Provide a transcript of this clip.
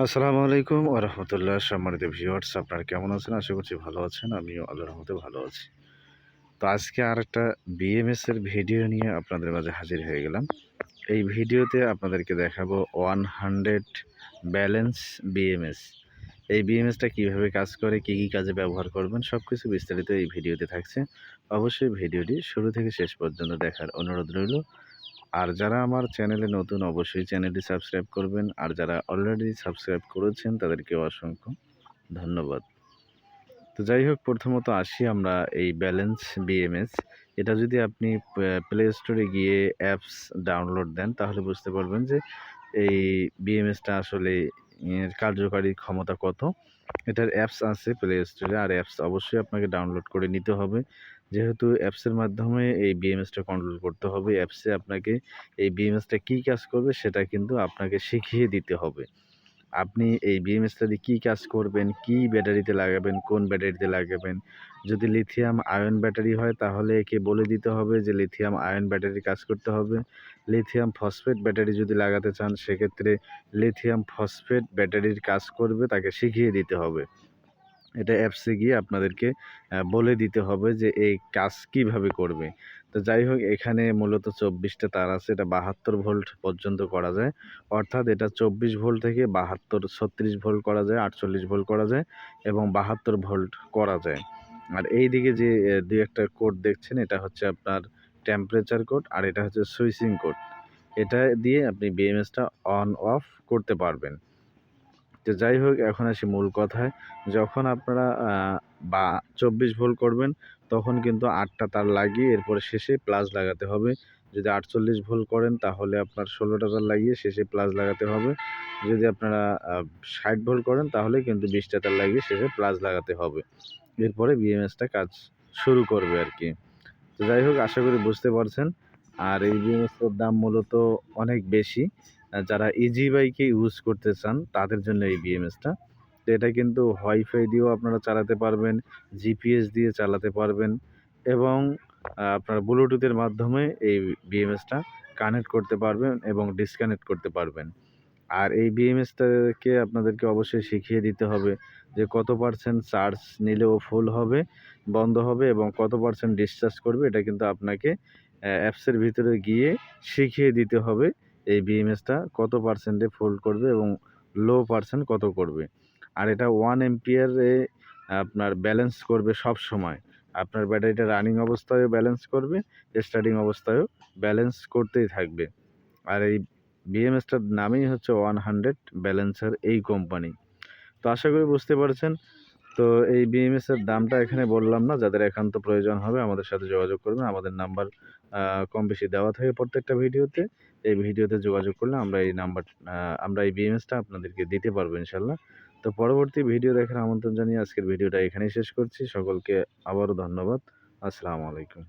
আসসালামু আলাইকুম ওয়া রাহমাতুল্লাহ। সম্মানিত ভিউয়ার্স, আপনারা কেমন আছেন? আশা করছি ভালো আছেন। আমিও আল্লাহর রহমতে ভালো আছি। তো আজকে আরেকটা বিএমএস এর ভিডিও নিয়ে আপনাদের মাঝে হাজির হয়ে গেলাম। এই ভিডিওতে আপনাদেরকে দেখাবো 100 ব্যালেন্স বিএমএস। এই বিএমএসটা কিভাবে কাজ করে, কি কি কাজে ব্যবহার করবেন, সবকিছু বিস্তারিত এই ভিডিওতে থাকছে। অবশ্যই ভিডিওটি শুরু থেকে শেষ পর্যন্ত দেখার অনুরোধ রইল। আর যারা আমার চ্যানেলে নতুন, অবশ্যই চ্যানেলটি সাবস্ক্রাইব করবেন। আর যারা অলরেডি সাবস্ক্রাইব করেছেন তাদেরকে অসংখ্য ধন্যবাদ। তো যাই হোক, প্রথমত আসি আমরা এই ব্যালেন্স বিএমএস। এটা যদি আপনি প্লে স্টোরে গিয়ে অ্যাপস ডাউনলোড দেন তাহলে বুঝতে পারবেন যে এই বিএমএসটা আসলে এর কার্যকারী ক্ষমতা কত। এটার অ্যাপস আছে প্লে স্টোরে, আর অ্যাপস অবশ্যই আপনাকে ডাউনলোড করে নিতে হবে। যেহেতু অ্যাপসের মাধ্যমে এই বিএমএসটা কন্ট্রোল করতে হবে, অ্যাপসে আপনাকে এই বিএমএসটা কী কাজ করবে সেটা কিন্তু আপনাকে শিখিয়ে দিতে হবে। আপনি এই বিএমএসটা দিয়ে কী কাজ করবেন, কী ব্যাটারিতে লাগাবেন, কোন ব্যাটারিতে লাগাবেন। যদি লিথিয়াম আয়ন ব্যাটারি হয় তাহলে একে বলে দিতে হবে যে লিথিয়াম আয়ন ব্যাটারির কাজ করতে হবে। লিথিয়াম ফসফেট ব্যাটারি যদি লাগাতে চান সেক্ষেত্রে লিথিয়াম ফসফেট ব্যাটারির কাজ করবে, তাকে শিখিয়ে দিতে হবে। এটা অ্যাপসে গিয়ে আপনাদেরকে বলে দিতে হবে যে এই কাজ কিভাবে করবে। তো যাই হোক, এখানে মূলত 24টা তার আছে। এটা 72 ভোল্ট পর্যন্ত করা যায়। অর্থাৎ এটা 24 ভোল্ট থেকে 72, 36 ভোল্ট করা যায়, 48 ভোল্ট করা যায় এবং 72 ভোল্ট করা যায়। আর এইদিকে যে ২-১টা কোড দেখছেন, এটা হচ্ছে আপনার টেম্পারেচার কোড, আর এটা হচ্ছে সুইচিং কোড। এটা দিয়ে আপনি বিএমএসটা অন অফ করতে পারবেন। তো যাই হোক, এখন আসি মূল কথায়। যখন আপনারা বা 24 ভোল্ট করবেন তখন কিন্তু 8টা তার লাগিয়ে এরপরে শেষে প্লাস লাগাতে হবে। যদি 48 ভোল্ট করেন তাহলে আপনার 16টা তার লাগিয়ে শেষে প্লাস লাগাতে হবে। যদি আপনারা 60 ভোল্ট করেন তাহলে কিন্তু 20টা তার লাগিয়ে শেষে প্লাস লাগাতে হবে। এরপরে বিএমএসটা কাজ শুরু করবে আরকি। তো যাই হোক, আশা করি বুঝতে পারছেন। আর এই বিএমএসটার দাম মূলত অনেক বেশি। যারা ইজি বাইকে ইউজ করতে চান তাদের জন্য এই বিএমএসটা। তো এটা কিন্তু ওয়াইফাই দিয়েও আপনারা চালাতে পারবেন, জিপিএস দিয়ে চালাতে পারবেন এবং আপনার ব্লুটুথের মাধ্যমে এই বিএমএসটা কানেক্ট করতে পারবেন এবং ডিসকানেক্ট করতে পারবেন। আর এই বিএমএসটাকে আপনাদেরকে অবশ্যই শিখিয়ে দিতে হবে যে কত পার্সেন্ট চার্জ নিলেও ফুল হবে, বন্ধ হবে এবং কত পার্সেন্ট ডিসচার্জ করবে। এটা কিন্তু আপনাকে অ্যাপসের ভিতরে গিয়ে শিখিয়ে দিতে হবে এই বিএমএসটা কত পার্সেন্টে ফুল করবে এবং লো পার্সেন্ট কত করবে। আর এটা 1 এম্পিয়ারে আপনার ব্যালেন্স করবে সব সময়। আপনার ব্যাটারিটা রানিং অবস্থায়ও ব্যালেন্স করবে, স্টার্টিং অবস্থায়ও ব্যালেন্স করতেই থাকবে। আর এই বিএমএসটার নামেই হচ্ছে 100 ব্যালেন্সার এই কোম্পানি। তো আশা করি বুঝতে পারছেন। তো এই বিএমএসের দামটা এখানে বললাম না। যাদের একান্ত প্রয়োজন হবে আমাদের সাথে যোগাযোগ করবেন। আমাদের নাম্বার কম বেশি দেওয়া থাকে প্রত্যেকটা ভিডিওতে। এই ভিডিওতে যোগাযোগ করলে আমরা এই বিএমএসটা আপনাদেরকে দিতে পারবো ইনশাআল্লাহ। তো পরবর্তী ভিডিও দেখার আমন্ত্রণ জানিয়ে আজকের ভিডিওটা এখানেই শেষ করছি। সকলকে আবারও ধন্যবাদ। আসসালামু আলাইকুম।